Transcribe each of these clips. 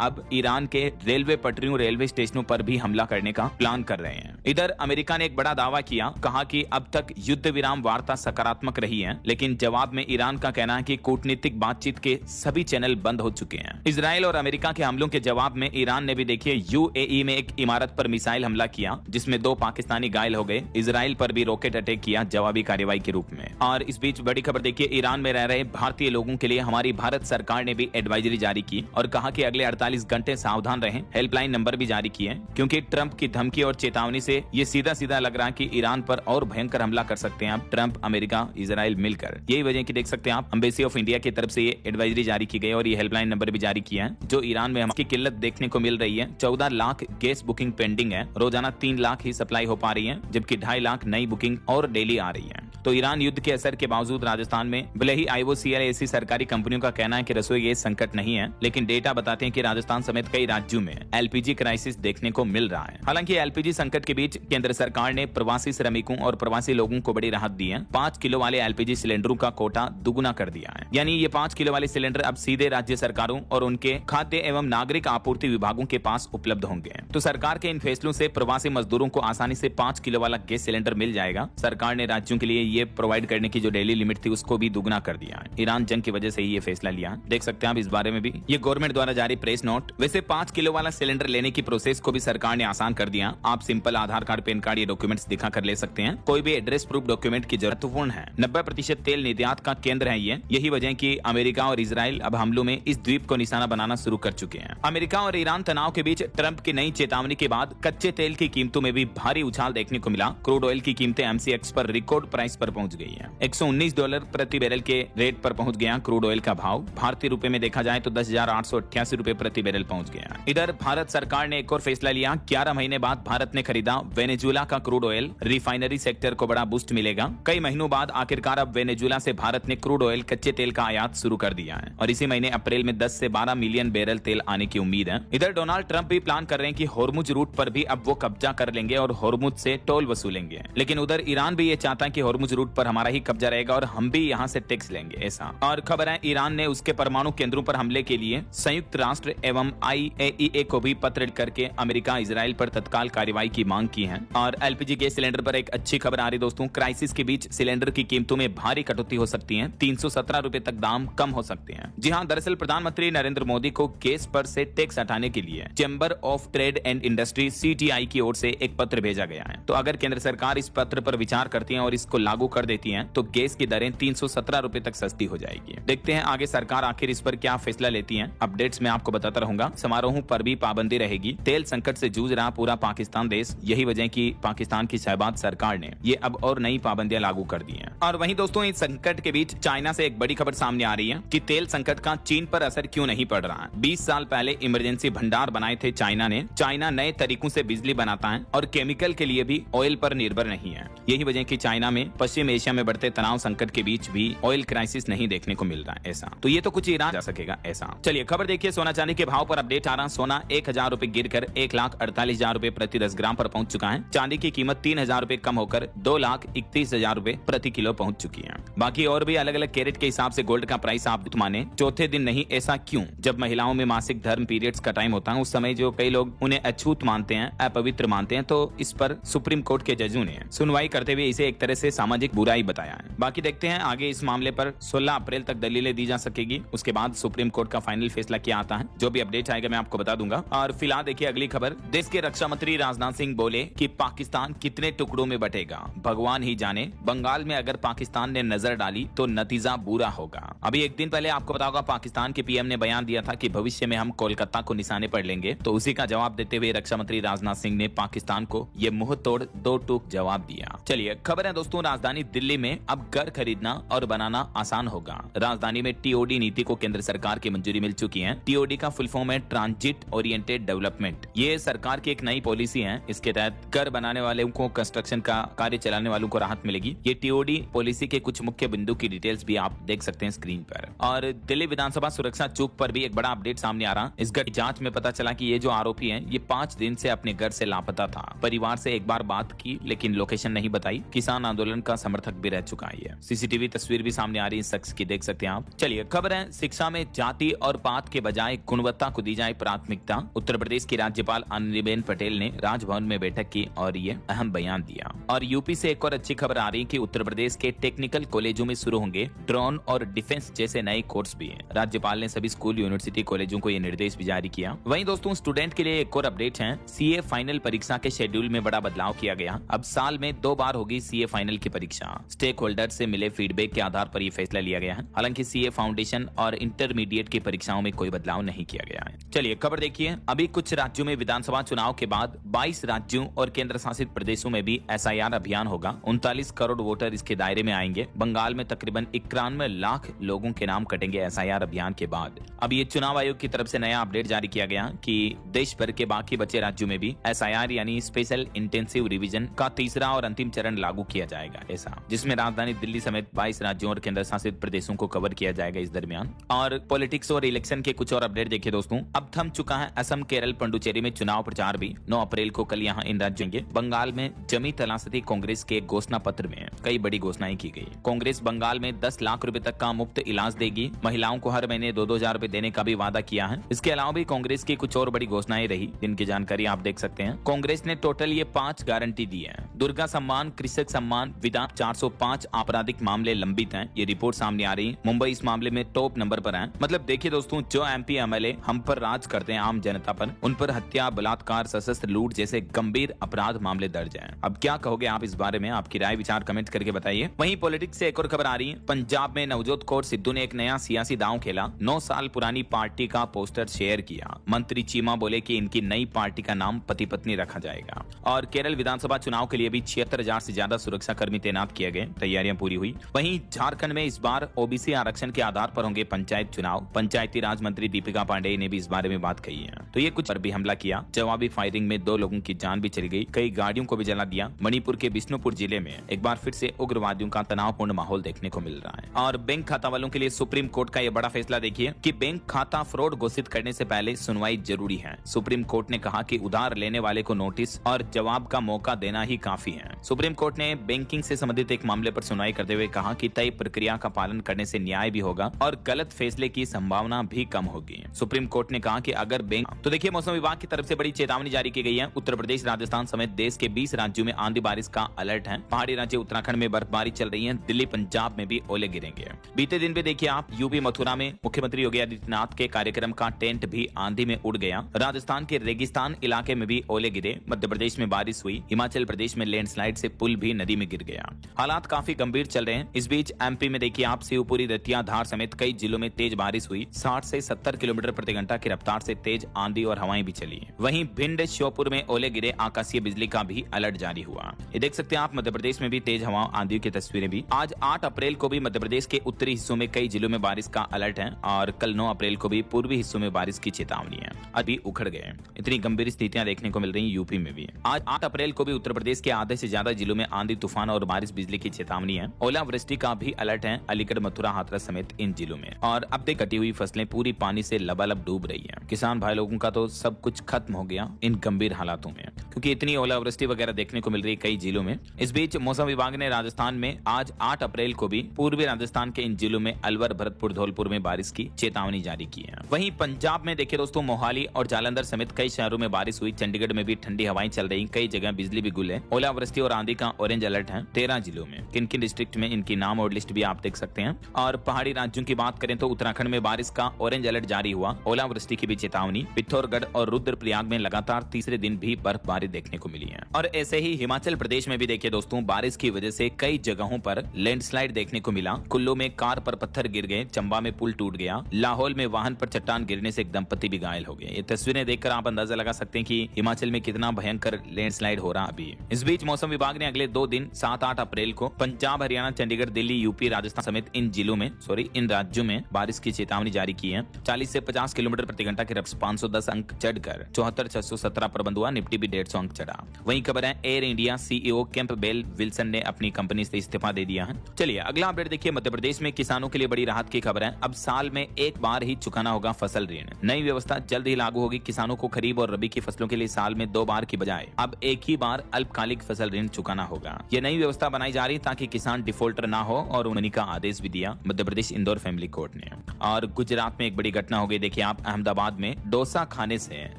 अब ईरान के रेलवे पटरियों, रेलवे स्टेशनों पर भी हमला करने का प्लान कर रहे हैं। इधर अमेरिका ने एक बड़ा दावा किया, कहा कि अब तक युद्ध विराम वार्ता सकारात्मक रही है, लेकिन जवाब में ईरान का कहना है कि कूटनीतिक बातचीत के सभी चैनल बंद हो चुके हैं। इजराइल और अमेरिका के हमलों के जवाब में ईरान ने भी देखिए यूएई में एक इमारत पर मिसाइल हमला किया, जिसमें 2 पाकिस्तानी घायल हो गए। इजराइल पर भी रॉकेट अटैक किया जवाबी कार्रवाई के रूप में। और इस बीच बड़ी खबर देखिए, ईरान में रह रहे भारतीय लोगों के लिए हमारी भारत सरकार ने भी एडवाइजरी जारी की और कहा कि अगले 48 घंटे सावधान रहें। हेल्पलाइन नंबर भी जारी किए, क्योंकि ट्रंप की धमकी और चेतावनी से ये सीधा सीधा लग रहा है कि ईरान पर और भयंकर हमला कर सकते हैं अब ट्रंप, अमेरिका, इजराइल मिलकर। यही वजह की देख सकते हैं आप, एम्बेसी ऑफ इंडिया की तरफ से ये एडवाइजरी जारी की गई और ये हेल्पलाइन नंबर भी जारी किया है। जो ईरान में हमारी किल्लत देखने को मिल रही है, 14 लाख गैस बुकिंग पेंडिंग है, रोजाना 3 लाख ही सप्लाई हो पा रही है, जबकि 2.5 लाख नई बुकिंग और डेली आ रही है। तो ईरान युद्ध के असर के बावजूद राजस्थान में भले ही IOCL ऐसी सरकारी कंपनियों का कहना है कि रसोई गैस संकट नहीं है, लेकिन डेटा बताते हैं कि राजस्थान समेत कई राज्यों में LPG क्राइसिस देखने को मिल रहा है। हालांकि LPG संकट के बीच केंद्र सरकार ने प्रवासी श्रमिकों और प्रवासी लोगों को बड़ी राहत दी है। 5 किलो वाले LPG सिलेंडरों का कोटा दुगुना कर दिया है, यानी ये 5 किलो वाले सिलेंडर अब सीधे राज्य सरकारों और उनके खाद्य एवं नागरिक आपूर्ति विभागों के पास उपलब्ध होंगे। तो सरकार के इन फैसलों से प्रवासी मजदूरों को आसानी से 5 किलो वाला गैस सिलेंडर मिल जाएगा। सरकार ने राज्यों के लिए ये प्रोवाइड करने की जो डेली लिमिट थी उसको भी दुगुना कर दिया है। ईरान जंग की वजह से ही ये फैसला लिया, देख सकते हैं आप इस बारे में भी ये गवर्नमेंट द्वारा जारी प्रेस नोट। वैसे 5 किलो वाला सिलेंडर लेने की प्रोसेस को भी सरकार ने आसान कर दिया। आप सिंपल आधार कार्ड, पैन कार्ड, ये डॉक्यूमेंट्स दिखा कर ले सकते हैं। कोई भी एड्रेस प्रूफ डॉक्यूमेंट की जरूरत पूर्ण है। 90% तेल निर्यात का केंद्र है ये। यही वजह की अमेरिका और इजराइल अब हमलों में इस द्वीप को निशाना बनाना शुरू कर चुके हैं। अमेरिका और ईरान तनाव के बीच ट्रंप की नई चेतावनी के बाद कच्चे तेल की कीमतों में भी भारी उछाल देखने को मिला। क्रूड ऑयल की कीमतें MCX पर रिकॉर्ड प्राइस पर पहुंच गई है। $119 प्रति बैरल के रेट पर पहुंच गया क्रूड ऑयल का भाव। भारतीय रुपए में देखा जाए तो 10,888 रुपए प्रति बैरल पहुंच गया। इधर भारत सरकार ने एक और फैसला लिया। 11 महीने बाद भारत ने खरीदा वेनेजुएला का क्रूड ऑयल। रिफाइनरी सेक्टर को बड़ा बूस्ट मिलेगा। कई महीनों बाद आखिरकार अब वेनेजुएला से भारत ने क्रूड ऑयल, कच्चे तेल का आयात शुरू कर दिया है और इसी महीने अप्रैल में 10 से 12 मिलियन बैरल तेल आने की उम्मीद है। इधर डोनाल्ड ट्रंप भी प्लान कर रहे हैं कि होर्मुज रूट पर भी अब वो कब्जा कर लेंगे और होर्मुज से टोल वसूलेंगे। लेकिन उधर ईरान भी ये चाहता है कि होर्मुज रूट पर हमारा ही कब्जा रहेगा और हम भी यहाँ से टैक्स लेंगे, ऐसा। और खबर है ईरान ने उसके परमाणु केंद्रों पर हमले के लिए संयुक्त राष्ट्र एवं IAEA को भी पत्र करके अमेरिका, इजराइल पर तत्काल कार्रवाई की मांग की है। और LPG गैस सिलेंडर पर एक अच्छी खबर आ रही दोस्तों। क्राइसिस के बीच सिलेंडर की कीमतों में भारी कटौती हो सकती है। 317 रुपए तक दाम कम हो सकते हैं। जी हाँ, दरअसल प्रधानमंत्री नरेंद्र मोदी को गैस पर से टैक्स हटाने के लिए chamber of trade and industry CTI की ओर से एक पत्र भेजा गया है। तो अगर केंद्र सरकार इस पत्र पर विचार करती है और इसको लागू कर देती है तो गैस की दरें 317 रुपए तक सस्ती हो जाएगी। देखते हैं आगे सरकार आखिर इस पर क्या फैसला लेती है। अपडेट्स में आपको बताता रहूंगा। समारोहों पर भी पाबंदी रहेगी। तेल संकट से जूझ रहा पूरा पाकिस्तान देश। यही वजह की पाकिस्तान की शहबाज सरकार ने ये अब और नई पाबंदियां लागू कर दी हैं। और वहीं दोस्तों, इस संकट के बीच चाइना से एक बड़ी खबर सामने आ रही है कि तेल संकट का चीन पर असर क्यों नहीं पड़ रहा है। 20 साल पहले इमरजेंसी भंडार बनाए थे चाइना ने। चाइना नए तरीकों से बिजली बनाता है और केमिकल के लिए भी ऑयल पर निर्भर नहीं है। यही वजह की चाइना में पश्चिम एशिया में बढ़ते तनाव संकट के बीच भी ऑयल क्राइसिस नहीं देखने को मिल रहा है, ऐसा। तो ये तो कुछ ईरान जा सकेगा, ऐसा। चलिए खबर देखिए, सोना चांदी के भाव पर अपडेट आ रहा। सोना 1,000 रुपए गिरकर 1,48,000 रुपए प्रति 10 ग्राम पर पहुंच चुका है। चांदी की कीमत 3,000 रुपए कम होकर 2,31,000 रुपए प्रति किलो पहुंच चुकी है। बाकी और भी अलग अलग कैरेट के हिसाब से गोल्ड का प्राइस आप माने चौथे दिन नहीं, ऐसा क्यों? जब महिलाओं में मासिक धर्म पीरियड्स का टाइम होता है, उस समय जो कई लोग उन्हें अछूत मानते हैं, अपवित्र मानते हैं, तो इस पर सुप्रीम कोर्ट के जजों ने सुनवाई करते हुए इसे एक तरह से सामाजिक बुराई बताया है। बाकी देखते हैं आगे इस मामले पर 16 अप्रैल तक दलीलें दी जा सकेगी। उसके बाद सुप्रीम कोर्ट का फाइनल फैसला क्या आता है, जो भी अपडेट आएगा मैं आपको बता दूंगा। और फिलहाल देखिए अगली खबर। देश के रक्षा मंत्री राजनाथ सिंह बोले कि पाकिस्तान कितने टुकड़ों में बटेगा भगवान ही जाने। बंगाल में अगर पाकिस्तान ने नजर डाली तो नतीजा बुरा होगा। अभी एक दिन पहले आपको बताऊंगा, पाकिस्तान के PM ने बयान दिया था कि भविष्य में हम कोलकाता को निशाने पर लेंगे। तो उसी का जवाब देते हुए रक्षा मंत्री राजनाथ सिंह ने पाकिस्तान को ये मुंह तोड़ 2 टूक जवाब दिया। चलिए खबर है दोस्तों, राजधानी दिल्ली में अब घर खरीदना और बनाना आसान होगा। राजधानी में TOD नीति को केंद्र सरकार की मंजूरी मिल चुकी है। TOD का फुल फॉर्म है ट्रांजिट ओरिएंटेड डेवलपमेंट। ये सरकार की एक नई पॉलिसी है। इसके तहत घर बनाने वालों को, कंस्ट्रक्शन का कार्य चलाने वालों को राहत मिलेगी। ये TOD पॉलिसी के कुछ मुख्य बिंदु की डिटेल्स भी आप देख सकते हैं स्क्रीन पर। और दिल्ली विधानसभा सुरक्षा चूक पर भी एक बड़ा अपडेट सामने आ रहा। इस जांच में पता चला कि ये जो आरोपी हैं, ये 5 दिन से अपने घर से लापता था। परिवार से एक बार बात की लेकिन लोकेशन नहीं बताई। किसान आंदोलन का समर्थक भी रह चुका है। सीसीटीवी तस्वीर भी सामने आ रही है इस शख्स की, देख सकते हैं आप। चलिए खबर है, शिक्षा में जाति और पात के बजाय गुणवत्ता को दी जाए प्राथमिकता। उत्तर प्रदेश की राज्यपाल आनंदीबेन पटेल ने राजभवन में बैठक की और ये अहम बयान दिया। और यूपी से एक और अच्छी खबर आ रही है कि उत्तर प्रदेश के टेक्निकल कॉलेजों में शुरू होंगे ड्रोन और डिफेंस जैसे नए कोर्स भी हैं। राज्यपाल ने सभी स्कूल, यूनिवर्सिटी, कॉलेजों को ये निर्देश भी जारी किया। वहीं दोस्तों स्टूडेंट के लिए एक और अपडेट है, सीए फाइनल परीक्षा के शेड्यूल में बड़ा बदलाव किया गया। अब साल में 2 बार होगी सीए फाइनल की परीक्षा। स्टेक होल्डर से मिले फीडबैक के आधार पर यह फैसला लिया गया है। हालांकि सीए फाउंडेशन और इंटरमीडिएट की परीक्षाओं में कोई बदलाव नहीं किया गया है। चलिए खबर देखिए, अभी कुछ राज्यों में विधानसभा चुनाव के बाद 22 राज्यों और केंद्र शासित प्रदेशों में भी एसआईआर अभियान होगा। 39 करोड़ वोटर इसके दायरे में आएंगे। बंगाल में तकरीबन 91 लाख लोगों के नाम कटेंगे एसआईआर अभियान के बाद। अब ये चुनाव आयोग की तरफ से नया अपडेट जारी किया गया कि देश भर के बाकी बचे राज्यों में भी एसआईआर यानी स्पेशल इंटेंसिव रिवीजन का तीसरा और अंतिम चरण लागू किया जाएगा, ऐसा जिसमें राजधानी दिल्ली समेत 22 राज्यों और केंद्र शासित प्रदेशों को कवर किया जाएगा इस दरमियान। और पॉलिटिक्स और इलेक्शन के कुछ और अपडेट देखिए दोस्तों, अब थम चुका है असम, केरल, पुडुचेरी में चुनाव प्रचार भी। 9 अप्रैल को कल यहाँ इन राज्यों के बंगाल में जमी तलाशती कांग्रेस के घोषणा पत्र में कई बड़ी घोषणाएं की गई। कांग्रेस बंगाल में 10 लाख रुपए तक का मुफ्त इलाज देगी। महिलाओं को हर महीने 2-2 हजार रुपए देने का भी वादा किया है। इसके अलावा भी कांग्रेस की कुछ और बड़ी घोषणाएं रही, जिनकी जानकारी आप देख सकते हैं। कांग्रेस ने टोटल ये 5 गारंटी दी है। दुर्गा सम्मान, कृषक सम्मान, विदा 405 आपराधिक मामले लंबित हैं। ये रिपोर्ट सामने आ रही। मुंबई इस मामले में टॉप नंबर पर है। मतलब देखिए दोस्तों, जो एमपी एमएलए हम पर राज करते हैं, आम जनता पर, उन पर हत्या, बलात्कार, सशस्त्र लूट जैसे गंभीर अपराध मामले दर्ज हैं। अब क्या कहोगे आप इस बारे में? आपकी राय विचार कमेंट करके बताइए। वहीं पॉलिटिक्स से एक और खबर आ रही है, पंजाब में नवजोत कौर सिद्धू ने एक नया सियासी दांव खेला। 9 साल पुरानी पार्टी का पोस्टर शेयर किया। मंत्री चीमा बोले कि इनकी नई पार्टी का नाम पति पत्नी रखा जाएगा। और केरल विधानसभा चुनाव के लिए भी 76,000 से ज्यादा सुरक्षा कर्मी तैनात किए गए, तैयारियां पूरी हुई। वहीं झारखंड में इस बार ओबीसी आरक्षण के आधार पर होंगे पंचायत चुनाव। पंचायती राज मंत्री दीपिका पांडेय ने भी इस बारे में बात कही है। तो ये कुछ पर भी हमला किया। जवाबी फायरिंग में 2 लोगों की जान भी चली गई, कई गाड़ियों को भी जला दिया। मणिपुर के बिष्णुपुर जिले में एक बार फिर से उग्रवादियों का तनावपूर्ण माहौल देखने को मिल रहा है। और बैंक खाता वालों के लिए सुप्रीम कोर्ट का यह बड़ा फैसला देखिए कि बैंक खाता फ्रॉड घोषित करने से पहले सुनवाई जरूरी है। सुप्रीम कोर्ट ने कहा कि उधार लेने वाले को नोटिस और जवाब का मौका देना ही काफी है। सुप्रीम कोर्ट ने बैंकिंग से संबंधित एक मामले पर सुनवाई करते हुए कहा कि तय प्रक्रिया का पालन करने से न्याय भी होगा और गलत फैसले की संभावना भी कम होगी। सुप्रीम कोर्ट ने कहा कि अगर बैंक तो देखिए, मौसम विभाग की तरफ से बड़ी चेतावनी जारी की गई है। उत्तर प्रदेश, राजस्थान समेत देश के 20 राज्यों में आंधी बारिश का अलर्ट है। पहाड़ी राज्य उत्तराखंड में बर्फबारी चल रही है। दिल्ली, पंजाब में भी ओले गिरेंगे। बीते दिन भी देखिए आप, यूपी मथुरा में मुख्यमंत्री योगी आदित्यनाथ के कार्यक्रम का टेंट भी आंधी में उड़ गया। राजस्थान के रेगिस्तान इलाके में भी ओले गिरे। मध्य प्रदेश में बारिश हुई। हिमाचल प्रदेश में लैंडस्लाइड से पुल भी नदी में गिर गया। हालात काफी गंभीर चल रहे हैं। इस बीच एमपी में देखिए आप, शिवपुरी, दतिया, धार समेत कई जिलों में तेज बारिश हुई। 60 से 70 किलोमीटर प्रति घंटा की रफ्तार से तेज आंधी और हवाएं भी चली। वहीं भिंड, श्योपुर में ओले गिरे। आकाशीय बिजली का भी अलर्ट जारी हुआ। ये देख सकते हैं आप, मध्य प्रदेश में भी तेज हवा, आंधी की तस्वीरें भी। आज 8 अप्रैल को भी मध्य प्रदेश के उत्तरी हिस्सों में कई जिलों में बारिश का अलर्ट है और कल 9 अप्रैल को भी पूर्वी हिस्सों में बारिश की चेतावनी है। अभी उखड़ गए। इतनी गंभीर स्थितियां देखने को मिल रही यूपी में भी। आज 8 अप्रैल को भी उत्तर प्रदेश के आधे से ज्यादा जिलों में आंधी, तूफान और बारिश, बिजली की चेतावनी है। ओलावृष्टि का भी अलर्ट है अलीगढ़, मथुरा, हाथरस समेत इन जिलों में। और अब तक कटी हुई फसलें पूरी पानी से लबालब डूब रही है। किसान भाई लोगों का तो सब कुछ खत्म हो गया इन गंभीर हालातों में, क्योंकि इतनी ओलावृष्टि वगैरह देखने को मिल रही है कई जिलों में। इस बीच मौसम विभाग ने राजस्थान में आज 8 अप्रैल को भी पूर्वी राजस्थान के इन जिलों में अलवर, भरतपुर, धौलपुर में बारिश की चेतावनी जारी की है। वहीं पंजाब में देखिए दोस्तों, मोहाली और जालंधर समेत कई शहरों में बारिश हुई। चंडीगढ़ में भी ठंडी हवाएं चल रही, कई जगह बिजली भी गुल है। ओलावृष्टि और आंधी का ऑरेंज अलर्ट है 13 जिलों में। किन किन डिस्ट्रिक्ट में इनकी नाम और लिस्ट भी आप देख सकते हैं। और पहाड़ी राज्यों की बात करें तो उत्तराखंड में बारिश का ऑरेंज अलर्ट जारी हुआ। ओलावृष्टि की भी चेतावनी। पिथौरागढ़ और रुद्रप्रयाग में लगातार तीसरे दिन भी बर्फबारी देखने को मिली है। और ऐसे ही हिमाचल प्रदेश में भी देखिए दोस्तों, बारिश की वजह से कई जगहों पर लैंडस्लाइड देखने को मिला। कुल्लू में कार पर पत्थर गिर गए। चंबा में पुल टूट गया। लाहौल में वाहन पर चट्टान गिरने से एक दंपति भी घायल हो गए। ये तस्वीरें देखकर आप अंदाजा लगा सकते हैं कि हिमाचल में कितना भयंकर लैंडस्लाइड हो रहा अभी। इस बीच मौसम विभाग ने अगले 2 दिन 7-8 अप्रैल को पंजाब, हरियाणा, चंडीगढ़, दिल्ली, यूपी, राजस्थान समेत इन राज्यों में बारिश की चेतावनी जारी की है। 40 से 50 किलोमीटर प्रति घंटा की रफ्तार 510 अंक चढ़कर 74,617 पर बंद हुआ। निफ्टी भी 150 अंक चढ़ा। वहीं खबर है, air India CEO Campbell Wilson ने अपनी कंपनी से इस्तीफा दे दिया है। चलिए अगला अपडेट देखिए। मध्य प्रदेश में किसानों के लिए बड़ी राहत की खबर है। अब साल में एक बार ही चुकाना होगा फसल ऋण। नई व्यवस्था जल्द ही लागू होगी। किसानों को खरीफ और रबी की फसलों के लिए साल में 2 बार की बजाय अब एक ही बार अल्पकालिक फसल ऋण चुकाना होगा। यह नई व्यवस्था व्यवस्था बनाई जा रही ताकि किसान डिफॉल्टर ना हो और उन्हीं का आदेश भी दिया मध्य प्रदेश इंदौर फैमिली कोर्ट ने। और गुजरात में एक बड़ी घटना हो गई। देखिए आप, अहमदाबाद में डोसा खाने से,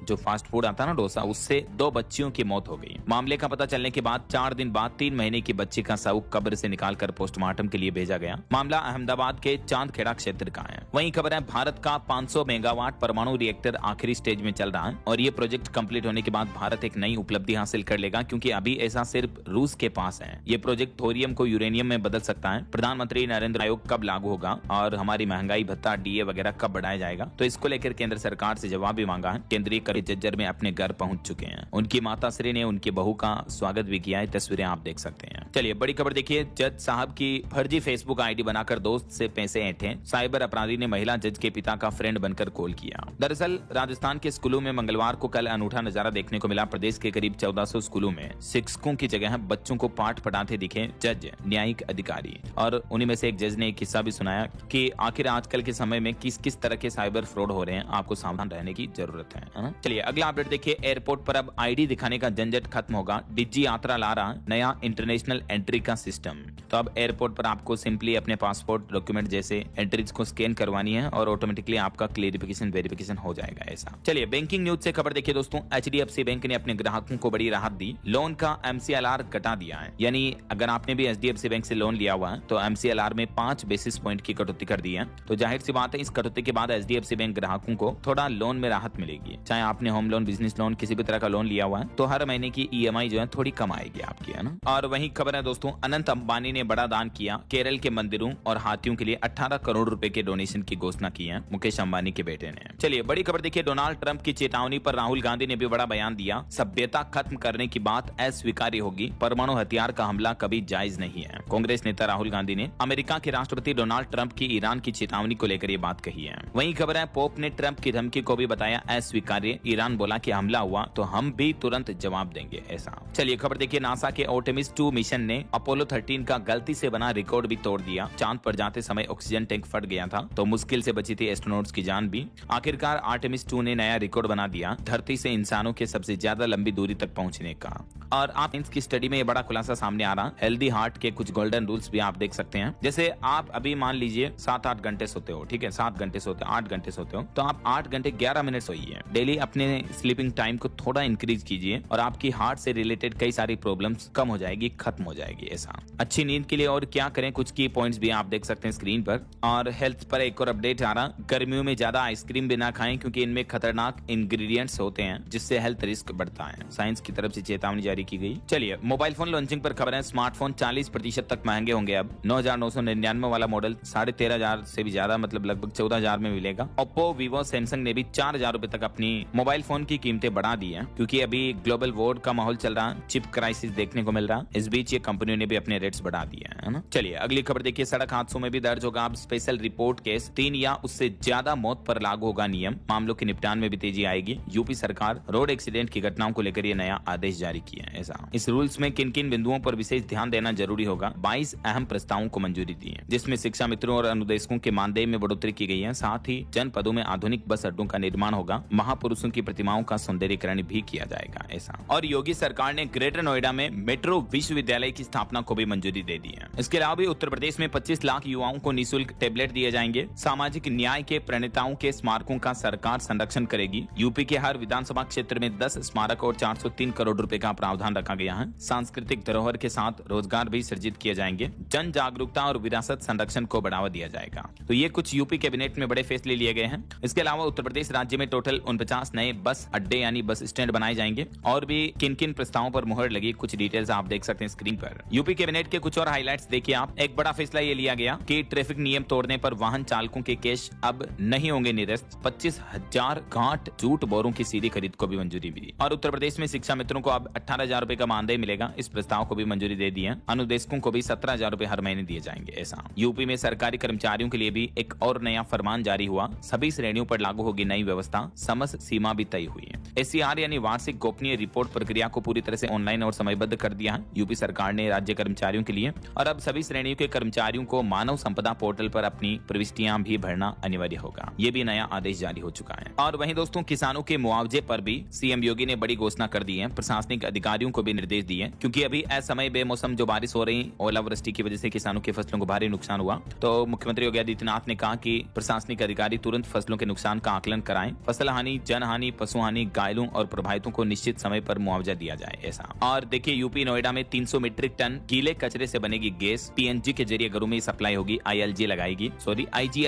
जो फास्ट फूड आता है ना डोसा, उससे 2 बच्चियों की मौत हो गई। मामले का पता चलने के बाद 4 दिन बाद 3 महीने की बच्ची का शव कब्र से निकालकर पोस्टमार्टम के लिए भेजा गया। मामला अहमदाबाद के चांदखेड़ा क्षेत्र का है। वहीं खबर है भारत का 500 मेगावाट परमाणु रिएक्टर आखिरी स्टेज में चल रहा है और ये प्रोजेक्ट कंप्लीट होने के बाद भारत एक नई उपलब्धि हासिल कर लेगा, क्योंकि अभी ऐसा सिर्फ रूस के पास है। ये प्रोजेक्ट थोरियम को यूरेनियम में बदल सकता है। प्रधानमंत्री नरेंद्र आयोग कब लागू होगा और हमारी महंगाई भत्ता डीए वगैरह कब बढ़ाया जाएगा, तो इसको लेकर केंद्र सरकार से जवाब भी मांगा है। केंद्रीय कर जज्जर में अपने घर पहुंच चुके हैं। उनकी माता श्री ने उनकी बहू का स्वागत भी किया है। तस्वीरें आप देख सकते हैं। चलिए बड़ी खबर देखिए, जज साहब की फर्जी फेसबुक आईडी बनाकर दोस्त से पैसे ऐंठे, साइबर अपराधी ने महिला जज के पिता का फ्रेंड बनकर कॉल किया। दरअसल राजस्थान के स्कूलों में मंगलवार को कल अनूठा नजारा देखने को मिला। प्रदेश के करीब 1400 स्कूलों में शिक्षकों की जगह बच्चों को पाठ पढ़ाते दिखे जज, न्यायिक अधिकारी। और उन्हीं में से एक जज ने एक किस्सा भी सुनाया कि आखिर आजकल के समय में किस किस तरह के साइबर फ्रॉड हो रहे हैं, आपको सावधान रहने की जरूरत है। चलिए अगला अपडेट देखिए, एयरपोर्ट पर अब आईडी दिखाने का झंझट खत्म होगा। डिजी यात्रा ला रहा नया इंटरनेशनल एंट्री का सिस्टम। तो अब एयरपोर्ट पर आपको सिंपली अपने पासपोर्ट डॉक्यूमेंट जैसे एंट्रीज को स्कैन करवानी है और ऑटोमेटिकली आपका क्लेरिफिकेशन वेरिफिकेशन हो जाएगा ऐसा। चलिए बैंकिंग न्यूज से खबर देखिए दोस्तों, एचडीएफसी बैंक ने अपने ग्राहकों को बड़ी राहत दी। लोन का एमसीएलआर घटा दिया है, यानी अगर आपने भी एचडीएफसी बैंक से लोन लिया हुआ है तो एमसीएलआर में 5 बेसिस पॉइंट की कटौती कर दी है। तो जाहिर सी बात है इस कटौती के बाद एचडीएफसी बैंक ग्राहकों को थोड़ा लोन में राहत मिलेगी। चाहे आपने होम लोन, बिजनेस लोन, किसी भी तरह का लोन लिया हुआ है तो हर महीने की ईएमआई जो है थोड़ी कम आएगी आपकी, है ना। और वहीं खबर है दोस्तों, अनंत अंबानी ने बड़ा दान किया। केरल के मंदिरों और हाथियों के लिए 18 करोड़ रुपए के डोनेशन की घोषणा की है मुकेश अंबानी के बेटे ने। चलिए बड़ी खबर देखिए, डोनाल्ड ट्रंप की चेतावनी पर राहुल गांधी ने भी बड़ा बयान दिया। सभ्यता खत्म करने की बात अस्वीकार्य होगी, परमाणु हथियार का हमला कभी जायज नहीं है। कांग्रेस नेता राहुल गांधी ने अमेरिका के राष्ट्रपति डोनाल्ड ट्रंप की ईरान की चेतावनी को लेकर ये बात कही है। वहीं खबर है, पोप ने ट्रंप की धमकी को भी बताया अस्वीकार्य। ईरान बोला कि हमला हुआ तो हम भी तुरंत जवाब देंगे ऐसा। चलिए खबर देखिए, नासा के आर्टेमिस 2 मिशन ने अपोलो 13 का गलती से बना रिकॉर्ड भी तोड़ दिया। चांद पर जाते समय ऑक्सीजन टैंक फट गया था तो मुश्किल से बची थी एस्ट्रोनॉट्स की जान भी। आखिरकार आर्टेमिस 2 ने नया रिकॉर्ड बना दिया, धरती से इंसानों के सबसे ज्यादा लंबी दूरी तक पहुंचने का। और आप की स्टडी में ये बड़ा खुलासा सामने आ रहा। हेल्दी हार्ट के कुछ गोल्डन रूल्स भी आप देख सकते हैं। जैसे आप अभी मान लीजिए 7-8 घंटे सोते हो, ठीक है, 7 घंटे सोते हो, 8 घंटे सोते हो, तो आप 8 घंटे 11 मिनट सोइए। डेली अपने स्लीपिंग टाइम को थोड़ा इंक्रीज कीजिए और आपकी हार्ट से रिलेटेड कई सारी प्रॉब्लम्स कम हो जाएगी, खत्म हो जाएगी ऐसा। अच्छी नींद के लिए और क्या करें, कुछ की पॉइंट्स भी आप देख सकते हैं स्क्रीन पर। और हेल्थ पर एक और अपडेट आ रहा, गर्मियों में ज्यादा आइसक्रीम भी ना खाएं क्योंकि इनमें खतरनाक इंग्रेडिएंट्स होते हैं जिससे हेल्थ रिस्क बढ़ता है। साइंस की तरफ से चेतावनी जारी की गई। चलिए मोबाइल फोन लॉन्चिंग पर खबर है, स्मार्टफोन 40% तक महंगे होंगे। अब 9,999 वाला मॉडल 13,500 से भी ज्यादा, मतलब लगभग 14,000 में मिलेगा। ओप्पो, वीवो, सैमसंग ने भी 4,000 रुपए तक अपनी मोबाइल फोन की कीमतें बढ़ा दी है क्योंकि अभी ग्लोबल वॉर का माहौल चल रहा है, चिप क्राइसिस देखने को मिल रहा है। इस बीच ये कंपनियों ने भी अपने रेट्स बढ़ा दिए है ना। चलिए अगली खबर देखिए, सड़क हादसों में भी दर्ज होगा अब स्पेशल रिपोर्ट केस। 3 या उससे ज्यादा मौत पर लागू होगा नियम, मामलों के निपटान में भी तेजी आएगी। यूपी सरकार रोड एक्सीडेंट की घटनाओं को लेकर ये नया आदेश जारी किया है ऐसा। इस रूल्स में किन किन बिंदुओं पर विशेष ध्यान देना जरूरी होगा। 22 अहम प्रस्तावों को मंजूरी दी है जिसमें शिक्षा मित्रों और अनुदेशकों के मानदेय में बढ़ोतरी की गई है। साथ ही जनपदों में आधुनिक बस अड्डों का निर्माण होगा। महापुरुषों की प्रतिमाओं का सौंदर्यीकरण भी किया जाएगा ऐसा। और योगी सरकार ने ग्रेटर नोएडा में मेट्रो विश्वविद्यालय की स्थापना को भी मंजूरी दे दी है। इसके अलावा भी उत्तर प्रदेश में 25 लाख युवाओं को निःशुल्क टेबलेट दिए जाएंगे। सामाजिक न्याय के प्रणेताओं के स्मारकों का सरकार संरक्षण करेगी। यूपी के हर विधानसभा क्षेत्र में 10 स्मारक और 403 करोड़ रुपए का प्रावधान रखा गया है। सांस्कृतिक धरोहर के साथ रोजगार भी सृजित किए जाएंगे। जन जागरूकता और विरासत संरक्षण को बढ़ावा दिया जाएगा। तो ये कुछ यूपी कैबिनेट में बड़े फैसले लिए गए हैं। इसके अलावा उत्तर प्रदेश राज्य में टोटल 49 नए बस अड्डे यानी बस स्टैंड बनाए जाएंगे। और भी किन किन प्रस्तावों पर मुहर लगी, कुछ डिटेल्स आप देख सकते हैं स्क्रीन पर। यूपी कैबिनेट के कुछ और हाईलाइट्स देखिए आप। एक बड़ा फैसला ये लिया गया कि ट्रैफिक नियम तोड़ने पर वाहन चालकों के केस अब नहीं होंगे निरस्त। 25,000 गांठ जूट बोरों की सीधी खरीद को भी मंजूरी मिली। और उत्तर प्रदेश में शिक्षा मित्रों को अब 18,000 रुपए का मानदेय मिलेगा। इस प्रस्ताव को भी मंजूरी दे दी है। अनुदेशकों को भी 17,000 रुपए हर महीने दिए जाएंगे ऐसा। यूपी में सरकारी कर्मचारियों के लिए भी एक और नया फरमान जारी हुआ। सभी श्रेणियों पर लागू होगी नई व्यवस्था, समस्त सीमा भी तय हुई है। SCR यानी वार्षिक गोपनीय रिपोर्ट प्रक्रिया को पूरी तरह से ऑनलाइन और समयबद्ध कर दिया है यूपी सरकार ने राज्य कर्मचारियों के लिए। और अब सभी श्रेणियों के कर्मचारियों को मानव संपदा पोर्टल पर अपनी प्रविष्टियां भी भरना अनिवार्य होगा। ये भी नया आदेश जारी हो चुका है। और वहीं दोस्तों किसानों के मुआवजे पर भी सीएम योगी ने बड़ी घोषणा कर दी है। प्रशासनिक अधिकारियों को भी निर्देश दिए, क्योंकि अभी असमय बेमौसम जो बारिश हो रही, ओलावृष्टि की वजह से किसानों की फसलों को भारी नुकसान हुआ। तो मुख्यमंत्री योगी आदित्यनाथ ने कहा कि प्रशासनिक अधिकारी तुरंत फसलों के नुकसान का आकलन कराएं, फसल हानि, जन हानि, पशु हानि, घायलों और प्रभावितों को निश्चित समय पर मुआवजा दिया जाए ऐसा। और देखिए यूपी नोएडा में 300 मीट्रिक टन गीले कचरे से बनेगी गैस, PNG के जरिए घरों में सप्लाई होगी, IGL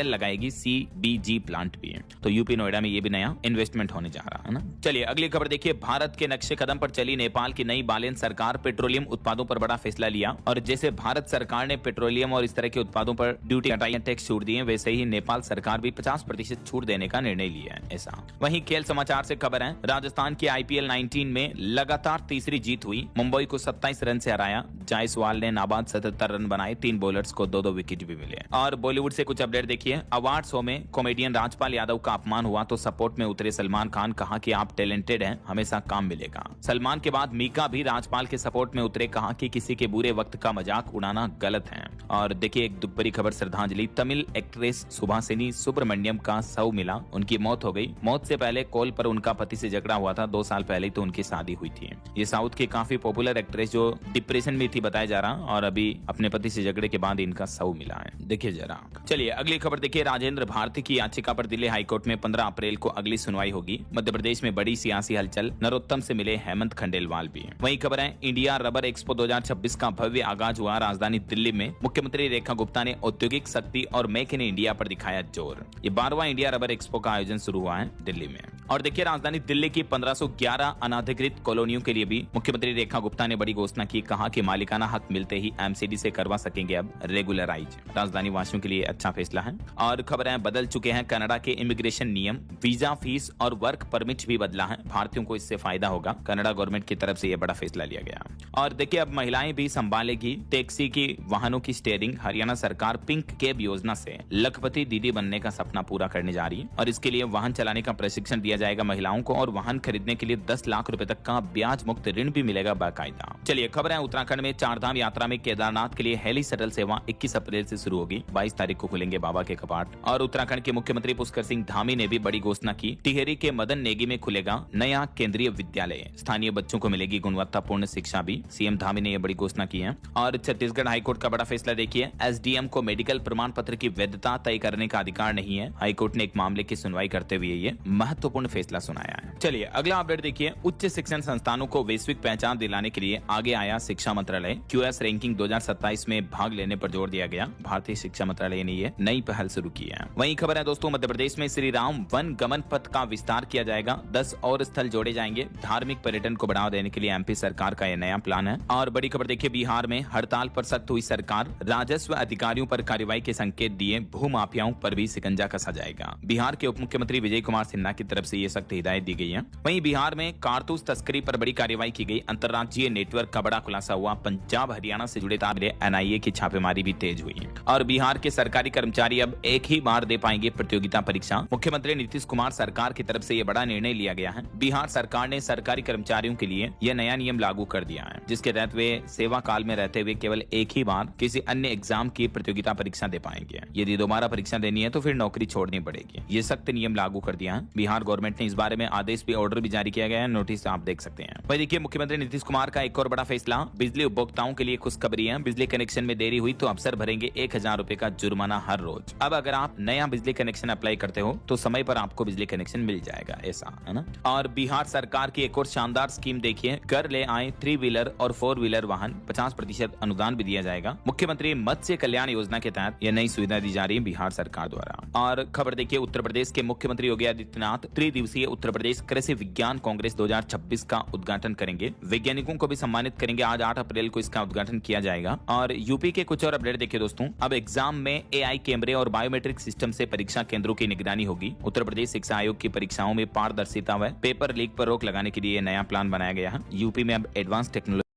लगाएगी, CBG प्लांट भी है। तो यूपी नोएडा में ये भी नया इन्वेस्टमेंट होने जा रहा है ना। चलिए अगली खबर देखिए, भारत के नक्शे कदम पर चली नेपाल की नई बालेन सरकार, पेट्रोलियम उत्पादों पर बड़ा फैसला लिया। और जैसे भारत सरकार ने पेट्रोलियम और इस तरह के उत्पादों पर ड्यूटी हटाई, टैक्स छूट दिए, वैसे ही नेपाल सरकार भी 50% छूट देने का निर्णय लिया है ऐसा। वहीं खेल समाचार से खबर है, राजस्थान की IPL 19 में लगातार तीसरी जीत हुई, मुंबई को 27 रन से हराया। जायसवाल ने नाबाद 77 रन बनाए, 3 बॉलर्स को 2-2 विकेट भी मिले। और बॉलीवुड से कुछ अपडेट देखिए, अवार्ड शो में कॉमेडियन राजपाल यादव का अपमान हुआ तो सपोर्ट में उतरे सलमान खान, कहा कि आप टैलेंटेड हैं, हमेशा काम मिलेगा। सलमान के बाद मीका भी राजपाल के सपोर्ट में उतरे, कहा कि किसी के बुरे वक्त का मजाक उड़ाना गलत है। और देखिए एक दुख भरी खबर, श्रद्धांजलि, तमिल एक्ट्रेस सुभासिनी सुब्रमण्यम का शव मिला, उनकी मौत हो गई। मौत से पहले कॉल पर उनका पति से झगड़ा हुआ था, 2 साल पहले तो उनकी शादी हुई थी। ये साउथ की काफी पॉपुलर एक्ट्रेस जो डिप्रेशन में थी बताया जा रहा, और अभी अपने पति से झगड़े के बाद इनका शव मिला है, देखिए जरा। चलिए अगली खबर देखिए, राजेंद्र भारती की याचिका पर दिल्ली हाईकोर्ट में 15 अप्रैल को अगली सुनवाई होगी। मध्य प्रदेश में बड़ी सियासी हलचल, नरोत्तम से मिले हेमंत खंडेलवाल भी। वही खबर है, इंडिया रबर एक्सपो 2026 का भव्य आगाज हुआ राजधानी दिल्ली में। मुख्यमंत्री रेखा गुप्ता ने औद्योगिक शक्ति और मेक इन इंडिया पर दिखाया जोर। ये 12वां इंडिया रबर एक्सपो का आयोजन शुरू हुआ है दिल्ली में। और देखिए राजधानी दिल्ली की 1511 अनाधिकृत कॉलोनियों के लिए भी मुख्यमंत्री रेखा गुप्ता ने बड़ी घोषणा की, कहा कि मालिकाना हक मिलते ही MCD से करवा सकेंगे अब रेगुलराइज। राजधानी वासियों के लिए अच्छा फैसला है। और खबर है, बदल चुके हैं कनाडा के इमिग्रेशन नियम, वीजा फीस और वर्क परमिट भी बदला है, भारतीयों को इससे फायदा होगा। कनाडा गवर्नमेंट की तरफ से यह बड़ा फैसला लिया गया। और देखिए अब महिलाएं भी संभालेगी टैक्सी की वाहनों की स्टीयरिंग। हरियाणा सरकार पिंक कैब योजना से लखपति दीदी बनने का सपना पूरा करने जा रही है, और इसके लिए वाहन चलाने का प्रशिक्षण दिया जाएगा महिलाओं को, और वाहन खरीदने के लिए 10 लाख रुपए तक का ब्याज मुक्त ऋण भी मिलेगा बाकायदा। चलिए खबर है, उत्तराखंड में 4 धाम यात्रा में केदारनाथ के लिए हेली शटल सेवा 21 अप्रैल से शुरू होगी, 22 तारीख को खुलेंगे बाबा के कपाट। और उत्तराखंड के मुख्यमंत्री पुष्कर सिंह धामी ने भी बड़ी घोषणा की, टिहरी के मदन नेगी में खुलेगा नया केंद्रीय विद्यालय, स्थानीय बच्चों को मिलेगी गुणवत्तापूर्ण शिक्षा भी, सीएम धामी ने यह बड़ी घोषणा की है। और छत्तीसगढ़ हाईकोर्ट का बड़ा फैसला देखिए, SDM को मेडिकल प्रमाण पत्र की वैधता तय करने का अधिकार नहीं है। हाईकोर्ट ने एक मामले की सुनवाई करते हुए ये महत्वपूर्ण फैसला सुनाया है। चलिए अगला अपडेट देखिए, उच्च शिक्षण संस्थानों को वैश्विक पहचान दिलाने के लिए आगे आया शिक्षा मंत्रालय। QS रैंकिंग 2027 में भाग लेने पर जोर दिया गया, भारतीय शिक्षा मंत्रालय ने ये नई पहल शुरू की है। वहीं खबर है दोस्तों, मध्य प्रदेश में श्री राम वन गमन पथ का विस्तार किया जाएगा, 10 और स्थल जोड़े जाएंगे। धार्मिक पर्यटन को बढ़ावा देने के लिए MP सरकार का यह नया प्लान है। और बड़ी खबर देखिए, बिहार में हड़ताल पर सख्त हुई सरकार, राजस्व अधिकारियों पर कार्रवाई के संकेत दिए, भूमाफियाओं पर भी शिकंजा कसा जाएगा। बिहार के उप मुख्यमंत्री विजय कुमार सिन्हा की तरफ से ये सख्त हिदायत दी गई है। वहीं बिहार में कारतूस तस्करी पर बड़ी कार्रवाई की गई, अंतर्राज्यीय नेटवर्क का बड़ा खुलासा हुआ, पंजाब हरियाणा से जुड़े ताबे NIA की छापेमारी भी तेज हुई। और बिहार के सरकारी कर्मचारी अब एक ही बार दे पाएंगे प्रतियोगिता परीक्षा, मुख्यमंत्री नीतीश कुमार सरकार की तरफ से यह बड़ा निर्णय लिया गया है। बिहार सरकार ने सरकारी कर्मचारियों के लिए यह नया नियम लागू कर दिया है, जिसके तहत वे सेवा काल में रहते हुए केवल एक ही बार किसी अन्य एग्जाम की प्रतियोगिता परीक्षा दे पाएंगे। यदि दोबारा परीक्षा देनी है तो फिर नौकरी छोड़नी पड़ेगी। ये सख्त नियम लागू कर दिया है बिहार गवर्नमेंट ने। इस बारे में आदेश भी, ऑर्डर भी जारी किया गया है, नोटिस आप देख सकते हैं। वही देखिए मुख्यमंत्री नीतीश कुमार का एक और बड़ा फैसला, बिजली उपभोक्ताओं के लिए खुशखबरी है। बिजली कनेक्शन में देरी हुई तो अफसर भरेंगे 1000 रुपए का जुर्माना हर रोज। अब अगर आप नया बिजली कनेक्शन अप्लाई करते हो तो समय पर आपको बिजली कनेक्शन मिल जाएगा, ऐसा है ना। और बिहार सरकार की एक और शानदार स्कीम देखिए, घर ले आए 3 व्हीलर और 4 व्हीलर वाहन, 50% अनुदान भी दिया जाएगा। मुख्यमंत्री मत्स्य कल्याण योजना के तहत यह नई सुविधा दी जा रही है बिहार सरकार द्वारा। और खबर देखिए, उत्तर प्रदेश के मुख्यमंत्री योगी आदित्यनाथ 3 दिवसीय उत्तर प्रदेश कृषि विज्ञान कांग्रेस 2026 का उद्घाटन करेंगे। वैज्ञानिकों को भी सम्मानित करेंगे। आज 8 अप्रैल को इसका उद्घाटन किया जाएगा। और यूपी के कुछ और अपडेट देखिए दोस्तों, अब एग्जाम में AI कैमरे और बायोमेट्रिक सिस्टम से परीक्षा केंद्रों की निगरानी होगी। उत्तर प्रदेश शिक्षा आयोग की परीक्षाओं में पारदर्शिता व पेपर लीक पर रोक लगाने के लिए नया प्लान बनाया गया है। यूपी में अब एडवांस टेक्नोलॉजी